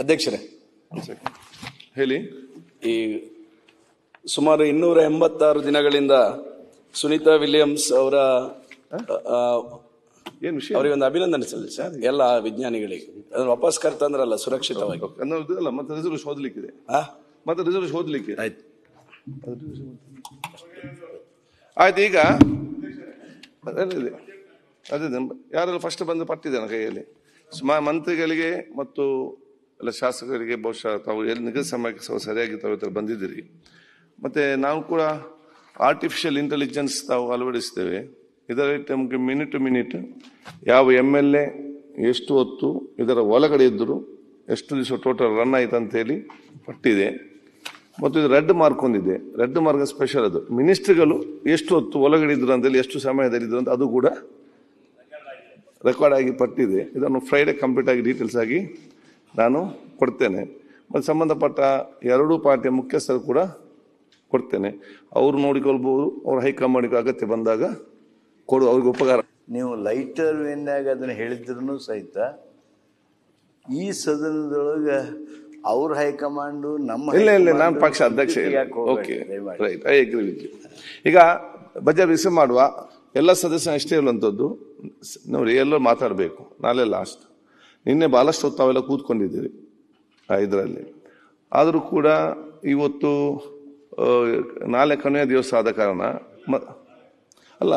ಅಧ್ಯಕ್ಷರೇ ಹೇಳಿ. ಈ ಸುಮಾರು 286 ದಿನಗಳಿಂದ ಸುನೀತಾ ವಿಲಿಯಮ್ಸ್ ಅವರ ಏನು ವಿಷಯ? ಅವರಿಗೆ ಒಂದು ಅಭಿನಂದನೆ ಸಲ್ಲಿಸಿ ಸರ್, ಎಲ್ಲ ವಿಜ್ಞಾನಿಗಳಿಗೆ ಅದನ್ನು ವಾಪಸ್ ಕರ್ತಂದ್ರಲ್ಲ ಸುರಕ್ಷಿತವಾಗಿ. ಅನ್ನೋದಲ್ಲ, ಮತ್ತೆ ರಿಸರ್ವ್ ಓದಲಿಕ್ಕಿದೆ, ಮತ್ತೆ ರಿಸರ್ವ್ ಓದಲಿಕ್ಕೆ ಆಯ್ತು. ಆಯ್ತು. ಈಗ ಅದೇ ಯಾರೆಲ್ಲ ಫಸ್ಟ್ ಬಂದು ಪಟ್ಟಿದ್ದಾನೆ ಕೈಯಲ್ಲಿ ಮಂತ್ರಿಗಳಿಗೆ ಮತ್ತು ಎಲ್ಲ ಶಾಸಕರಿಗೆ ಬಹುಶಃ ತಾವು ಎಲ್ಲಿ ನಿಗದಿತ ಸಮಯಕ್ಕೆ ಸರಿಯಾಗಿ ತಾವು ಬಂದಿದ್ದೀರಿ. ಮತ್ತೆ ನಾವು ಕೂಡ ಆರ್ಟಿಫಿಷಿಯಲ್ ಇಂಟೆಲಿಜೆನ್ಸ್ ತಾವು ಅಳವಡಿಸ್ತೇವೆ. ಇದರಲ್ಲಿ ನಮಗೆ ಮಿನಿಟ್ ಟು ಮಿನಿಟ್ ಯಾವ MLA ಎಷ್ಟು ಹೊತ್ತು ಇದರ ಒಳಗಡೆ ಇದ್ದರು, ಎಷ್ಟು ದಿವಸ ಟೋಟಲ್ ರನ್ ಆಯ್ತು ಅಂತೇಳಿ ಪಟ್ಟಿದೆ. ಮತ್ತು ಇದು ರೆಡ್ ಮಾರ್ಕ್ ಹೊಂದಿದೆ. ರೆಡ್ ಮಾರ್ಕ್ ಸ್ಪೆಷಲ್, ಅದು ಮಿನಿಸ್ಟ್ರಿಗಳು ಎಷ್ಟು ಹೊತ್ತು ಒಳಗಡೆ ಇದ್ರು ಅಂತೇಳಿ, ಎಷ್ಟು ಸಮಯದಲ್ಲಿ ಇದ್ರು ಅಂತ ಅದು ಕೂಡ ರೆಕಾರ್ಡ್ ಆಗಿ ಪಟ್ಟಿದೆ. ಇದನ್ನು ಫ್ರೈಡೆ ಕಂಪ್ಲೀಟ್ ಆಗಿ ಡೀಟೇಲ್ಸ್ ಆಗಿ ನಾನು ಕೊಡ್ತೇನೆ. ಮತ್ತು ಸಂಬಂಧಪಟ್ಟ ಎರಡೂ ಪಾರ್ಟಿಯ ಮುಖ್ಯಸ್ಥರು ಕೂಡ ಕೊಡ್ತೇನೆ. ಅವರು ನೋಡಿಕೊಳ್ಬಹುದು, ಅವ್ರ ಹೈಕಮಾಂಡ್ಗೆ ಅಗತ್ಯ ಬಂದಾಗ ಕೊಡು, ಅವ್ರಿಗೆ ಉಪಕಾರ. ನೀವು ಲೈಟರ್ ವೇನ್ಯಾಗ ಅದನ್ನು ಹೇಳಿದ್ರು ಸಹಿತ ಈ ಸದನದೊಳಗೆ ಅವ್ರ ಹೈಕಮಾಂಡು ನಮ್ಮ ಇಲ್ಲ ನಾನು ಪಕ್ಷ ಅಧ್ಯಕ್ಷ. Okay, right, I agree with you. ಈಗ ಬಜೆಟ್ ರಿಸೀವ್ ಮಾಡುವ ಎಲ್ಲ ಸದಸ್ಯರು ಅಷ್ಟೇ ಇರುವಂಥದ್ದು ನೋಡಿ, ಎಲ್ಲರೂ ಮಾತಾಡಬೇಕು. ನಾಳೆ ಲಾಸ್ಟ್, ನಿನ್ನೆ ಭಾಳಷ್ಟು ಹೊತ್ತು ತಾವೆಲ್ಲ ಕೂತ್ಕೊಂಡಿದ್ದೀರಿ ಇದರಲ್ಲಿ. ಆದರೂ ಕೂಡ ಇವತ್ತು ನಾಳೆ ಕೊನೆಯ ದಿವಸ ಆದ ಕಾರಣ ಅಲ್ಲ,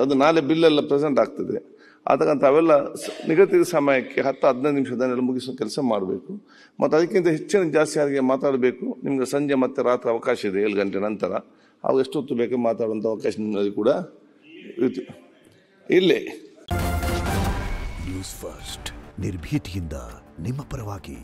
ಅದು ನಾಳೆ ಬಿಲ್ಲೆಲ್ಲ ಪ್ರೆಸೆಂಟ್ ಆಗ್ತದೆ. ಅದಕ್ಕಂತ ಅವೆಲ್ಲ ನಿಗದಿತ ಸಮಯಕ್ಕೆ 10-15 ನಿಮಿಷದಲ್ಲಿ ಮುಗಿಸೋ ಕೆಲಸ ಮಾಡಬೇಕು. ಮತ್ತು ಅದಕ್ಕಿಂತ ಹೆಚ್ಚಿನ ಜಾಸ್ತಿ ಯಾರಿಗೆ ಮಾತಾಡಬೇಕು, ನಿಮ್ಗೆ ಸಂಜೆ ಮತ್ತೆ ರಾತ್ರಿ ಅವಕಾಶ ಇದೆ 7 ಗಂಟೆ ನಂತರ. ಅವು ಎಷ್ಟೊತ್ತು ಬೇಕು ಮಾತಾಡುವಂಥ ಅವಕಾಶ ನಿಮ್ಮಲ್ಲಿ ಕೂಡ ಇಲ್ಲೇ. ನ್ಯೂಸ್ ಫಸ್ಟ್ ನಿರ್ಭೀತಿಯಿಂದ ನಿಮ್ಮ ಪರವಾಗಿ.